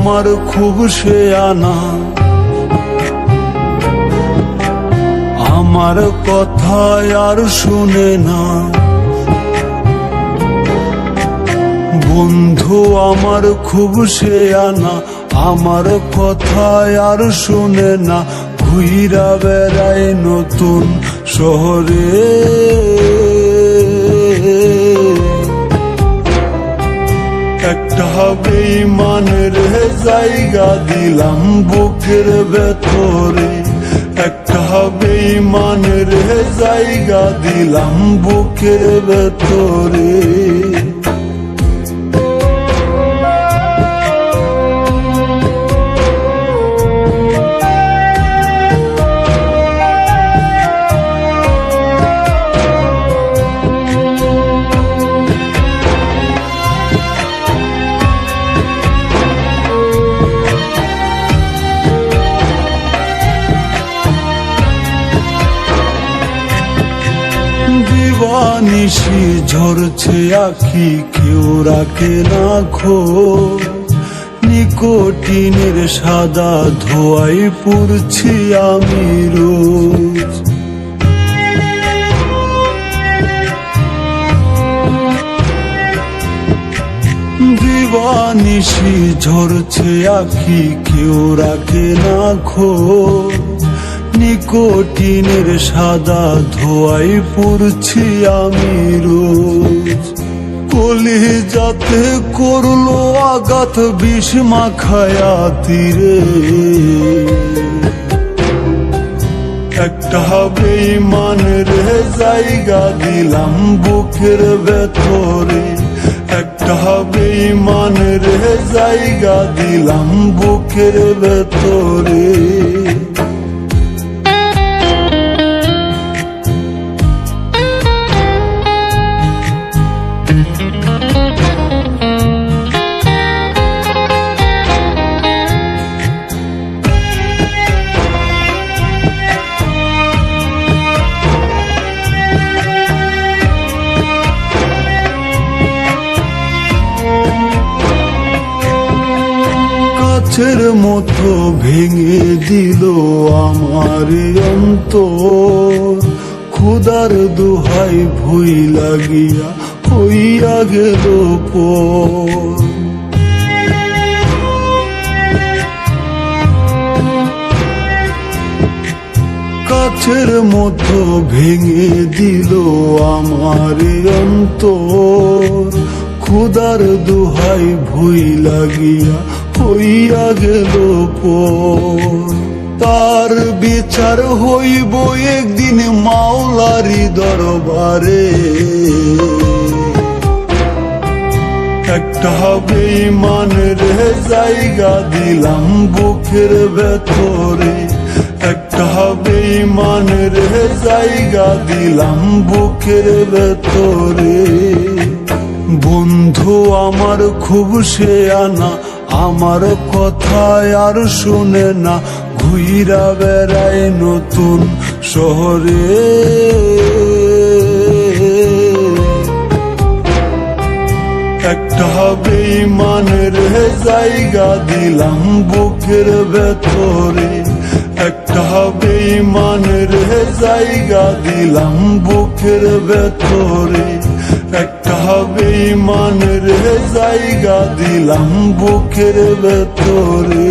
আমার খুব শেয়ানা, আমার কথা আর শুনে না। বন্ধু আমার খুব শেয়ানা, আমার কথা আর শুনে না। ঘুইরা বেড়ায় নতুন শহরে, একটা বেঈমানের জায়গা দিলাম বুকের ভেতরে, একটা বেঈমানের জায়গা দিলাম বুকের ভেতরে। দিবানিশি ঝরছে আখি, কেউ রাখে না খোঁজ। নিকোটিনের সাদা ধোঁয়ায় পুড়ছি আমি রোজ। দিবানিশি ঝরছে আখি, কেউ রাখে না খোঁজ। নিকোটিনের সাদা ধোঁয়ায় পুড়ছি আমি রোজ। কলিজাতে করলো আঘাত বিষ মাখায়া তীরে, একটা বেঈমানের জায়গা দিলাম বুকের ভেতরে, একটা বেঈমানের জায়গা দিলাম বুকের ভেতরে। কাচের মতো ভেঙে দিল আমার অন্তর, ক্ষুধার দোহাই ভুই লাগিয়া হইয়া গেল পর। কাচের মতো ভেঙে দিল আমার অন্তর, ক্ষুধার দোহাই ভুই লাগিয়া হইয়া গেল পর। তার বিচার হইব একদিন মাওলারি দরবারে, একটা বেঈমানের জায়গা দিলাম বুকের ভেতরে, একটা বেঈমানের জায়গা দিলাম বুকের ভেতরে। বন্ধু আমার খুব শেয়ানা, আমার কথা আর শুনে না। ঘুইরা বেড়ায় নতুন শহরে, একটা বেঈমানের জায়গা দিলাম বুকের ভেতরে, একটা বেঈমানের জায়গা দিলাম বুকের ভেতরে, একটা বেঈমানের জায়গা দিলাম বুকের ভেতরে।